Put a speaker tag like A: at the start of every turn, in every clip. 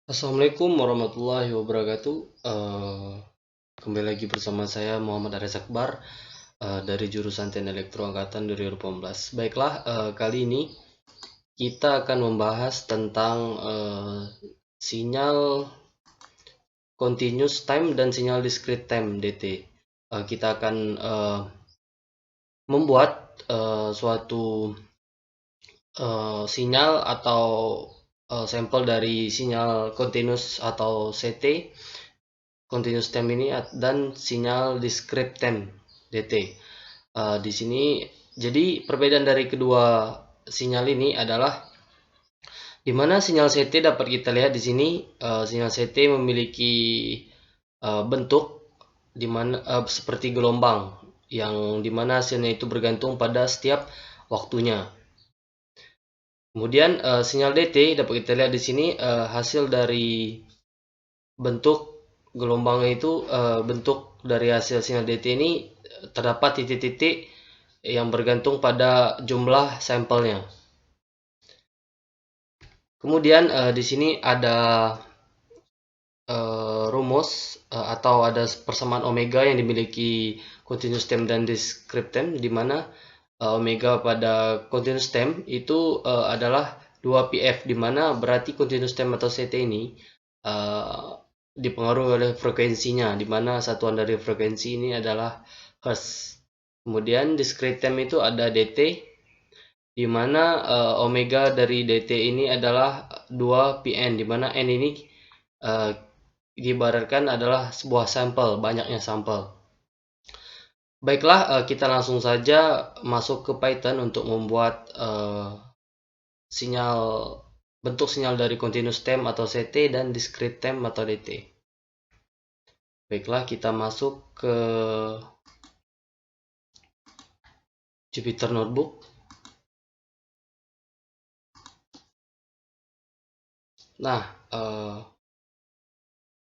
A: Assalamualaikum warahmatullahi wabarakatuh. Kembali lagi bersama saya Muhammad Aris Akbar dari jurusan Teknik Elektro Angkatan 2018. Baiklah, kali ini kita akan membahas tentang sinyal continuous time dan sinyal discrete time (DT). Kita akan membuat suatu sinyal atau sampel dari sinyal continuous atau CT continuous time ini dan sinyal discrete time DT. Di sini jadi perbedaan dari kedua sinyal ini adalah di mana sinyal CT dapat kita lihat di sini, sinyal CT memiliki bentuk di mana seperti gelombang yang dimana hasilnya itu bergantung pada setiap waktunya. Kemudian sinyal DT dapat kita lihat di sini, hasil dari bentuk gelombangnya itu, bentuk dari hasil sinyal DT ini terdapat titik-titik yang bergantung pada jumlah sampelnya. Kemudian di sini ada rumus atau ada persamaan omega yang dimiliki continuous time dan discrete time, di mana omega pada continuous time itu adalah 2πf, di mana berarti continuous time atau CT ini dipengaruhi oleh frekuensinya, di mana satuan dari frekuensi ini adalah Hertz. Kemudian discrete time itu ada DT, di mana omega dari DT ini adalah 2πn, di mana n ini diibaratkan adalah sebuah sampel, banyaknya sampel. Baiklah, kita langsung saja masuk ke Python untuk membuat bentuk sinyal dari continuous time atau CT dan discrete time atau DT. Baiklah, kita masuk ke Jupyter Notebook. Nah,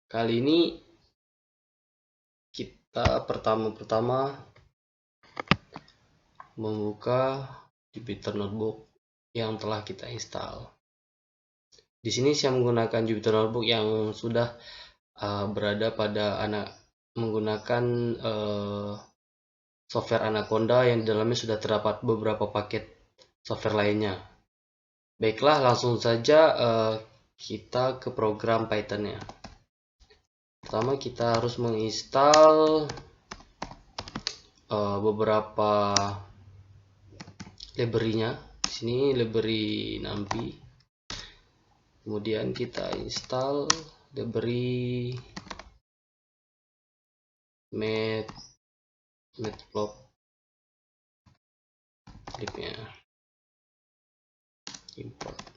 A: kali ini kita pertama-tama membuka Jupyter Notebook yang telah kita install. Di sini saya menggunakan Jupyter Notebook yang sudah berada pada menggunakan software Anaconda yang di dalamnya sudah terdapat beberapa paket software lainnya. Baiklah, langsung saja kita ke program Python-nya. Pertama kita harus menginstal beberapa library-nya. Di sini library NumPy. Kemudian kita install library matplotlib-nya. Import.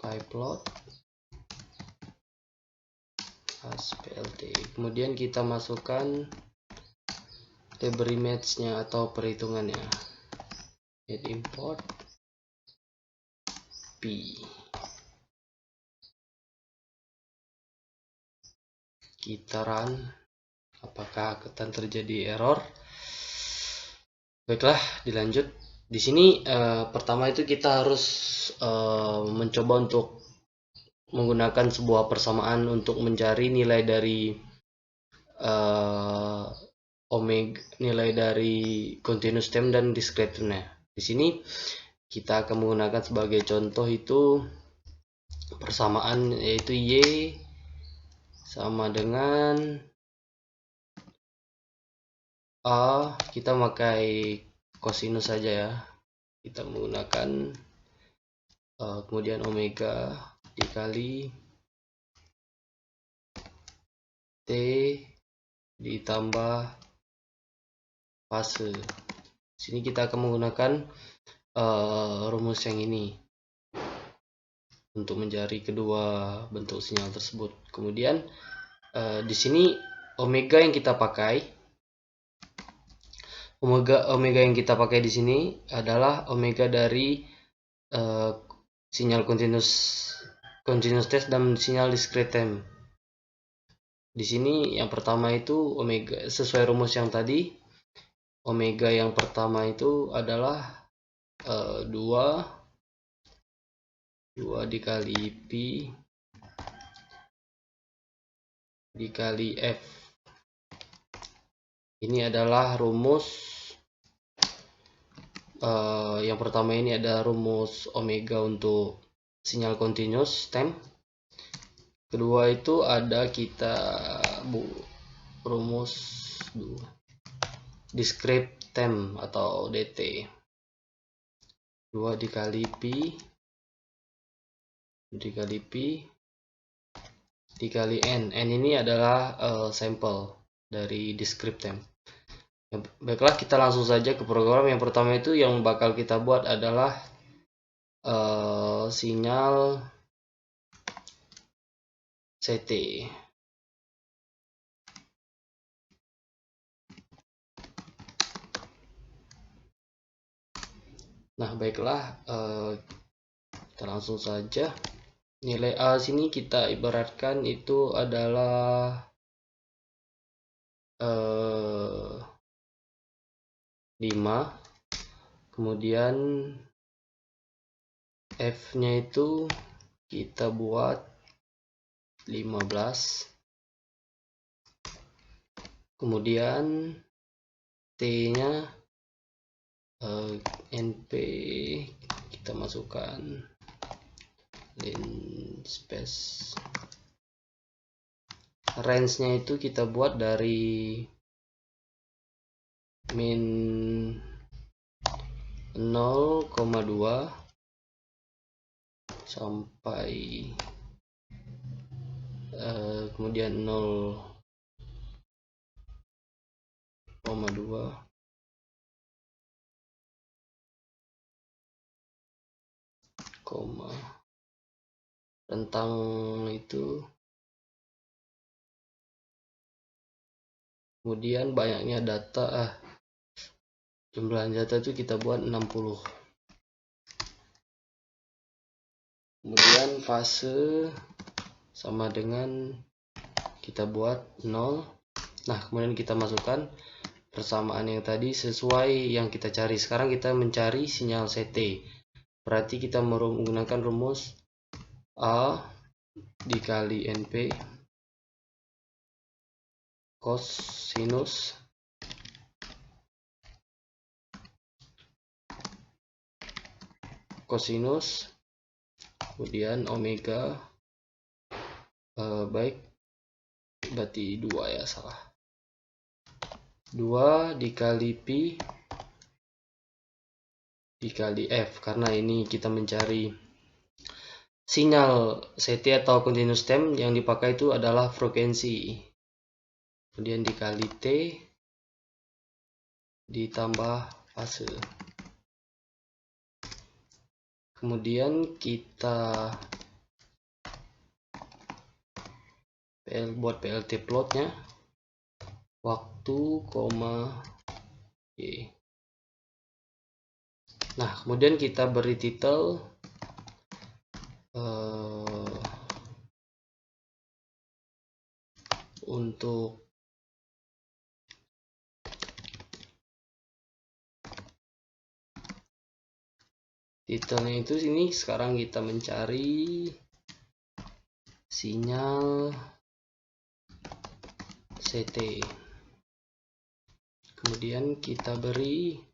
A: pyplot plt. Kemudian kita masukkan library maths-nya atau perhitungannya. Add import p. Kita run. Apakah akan terjadi error? Baiklah, dilanjut. Di sini pertama itu kita harus mencoba untuk menggunakan sebuah persamaan untuk mencari nilai dari nilai dari continuous time dan discrete time-nya. Di sini kita akan menggunakan sebagai contoh itu persamaan, yaitu y sama dengan a. Kita pakai kosinus saja ya. Kita menggunakan kemudian omega dikali t ditambah fase. Sini kita akan menggunakan rumus yang ini untuk mencari kedua bentuk sinyal tersebut. Kemudian di sini omega yang kita pakai di sini adalah omega dari sinyal continuous test dan sinyal discrete time. Di sini yang pertama itu omega, sesuai rumus yang tadi, omega yang pertama itu adalah 2 dikali P dikali F. Ini adalah rumus yang pertama ini ada rumus omega untuk sinyal continuous stem. Kedua itu ada kita rumus discrete stem atau DT. 2 dikali P dikali N. N ini adalah sampel dari discrete stem. Baiklah, kita langsung saja ke program. Yang pertama itu yang bakal kita buat adalah sinyal CT. Nah, baiklah, kita langsung saja. Nilai A sini kita ibaratkan itu adalah 5. Kemudian F-nya itu kita buat 15. Kemudian T-nya NP kita masukkan line space. Range-nya itu kita buat dari min 0,2 sampai kemudian 0,2 rentang itu, kemudian banyaknya data jumlah data itu kita buat 60. Kemudian fase sama dengan kita buat 0. Nah, kemudian kita masukkan persamaan yang tadi sesuai yang kita cari. Sekarang kita mencari sinyal CT. Berarti kita menggunakan rumus A dikali NP cosinus kemudian omega baik, berarti 2 ya, salah. 2 dikali P dikali F, karena ini kita mencari sinyal CT atau continuous stem, yang dipakai itu adalah frekuensi. Kemudian dikali T ditambah fase. Kemudian kita buat PLT plotnya, waktu, Y. Nah, kemudian kita beri titel untuk titelnya itu sini. Sekarang kita mencari sinyal CT. Kemudian kita beri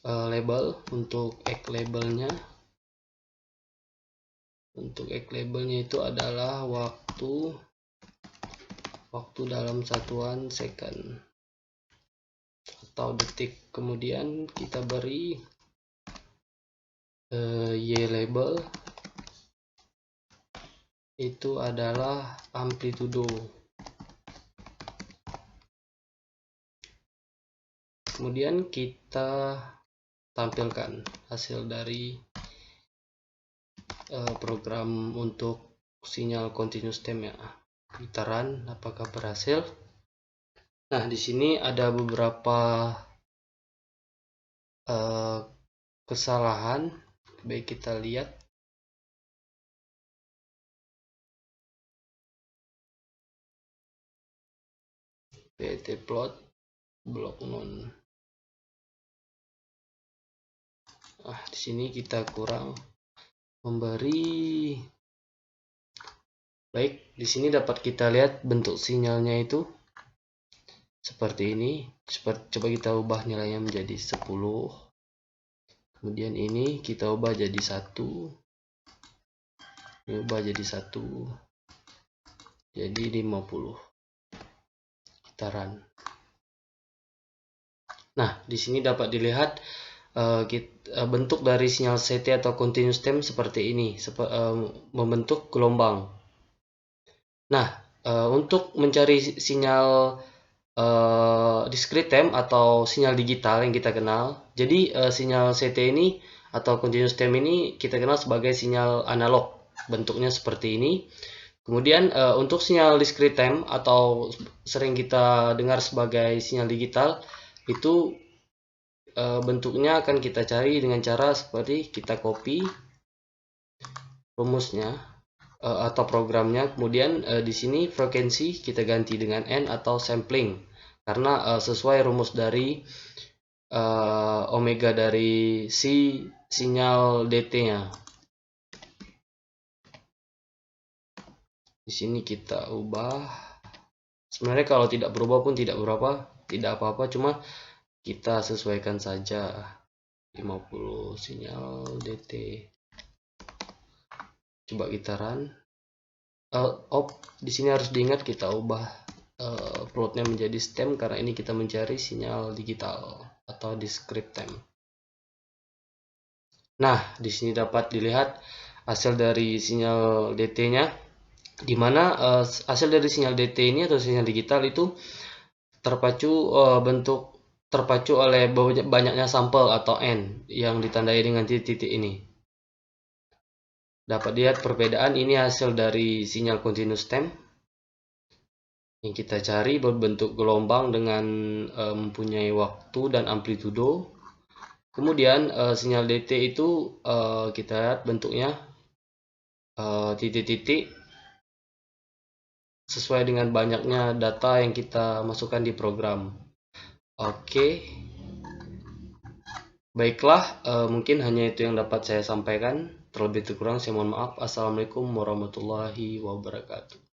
A: label untuk X labelnya. Untuk X labelnya itu adalah waktu dalam satuan second atau detik. Kemudian kita beri Y label itu adalah amplitudo. Kemudian kita tampilkan hasil dari program untuk sinyal continuous stem ya. Gitaran apakah berhasil? Nah, di sini ada beberapa kesalahan. Baik, kita lihat. PT plot blok non. Di sini kita kurang memberi. Baik, di sini dapat kita lihat bentuk sinyalnya itu seperti ini. Coba kita ubah nilainya menjadi 10. Kemudian ini kita ubah jadi 1. Ini ubah jadi 1. Jadi 50. Kita run. Nah, di sini dapat dilihat bentuk dari sinyal CT atau continuous time seperti ini, membentuk gelombang. Nah, untuk mencari sinyal discrete time atau sinyal digital yang kita kenal, jadi sinyal CT ini atau continuous time ini kita kenal sebagai sinyal analog, bentuknya seperti ini. Kemudian untuk sinyal discrete time atau sering kita dengar sebagai sinyal digital, itu bentuknya akan kita cari dengan cara seperti kita copy rumusnya atau programnya, kemudian di sini frekuensi kita ganti dengan N atau sampling karena sesuai rumus dari omega dari si sinyal DT-nya. Di sini kita ubah. Sebenarnya kalau tidak berubah pun tidak apa-apa, cuma kita sesuaikan saja 50 sinyal DT. Coba kita run. Di sini harus diingat kita ubah plotnya menjadi stem karena ini kita mencari sinyal digital atau discrete time. Nah, di sini dapat dilihat hasil dari sinyal DT-nya, di mana hasil dari sinyal DT ini atau sinyal digital itu terpacu oleh banyaknya sampel atau N yang ditandai dengan titik-titik ini. Dapat lihat perbedaan, ini hasil dari sinyal continuous time yang kita cari berbentuk gelombang dengan mempunyai waktu dan amplitudo. Kemudian sinyal DT itu kita lihat bentuknya titik-titik sesuai dengan banyaknya data yang kita masukkan di program. Oke. Baiklah, mungkin hanya itu yang dapat saya sampaikan. Terlebih kurang saya mohon maaf. Assalamualaikum warahmatullahi wabarakatuh.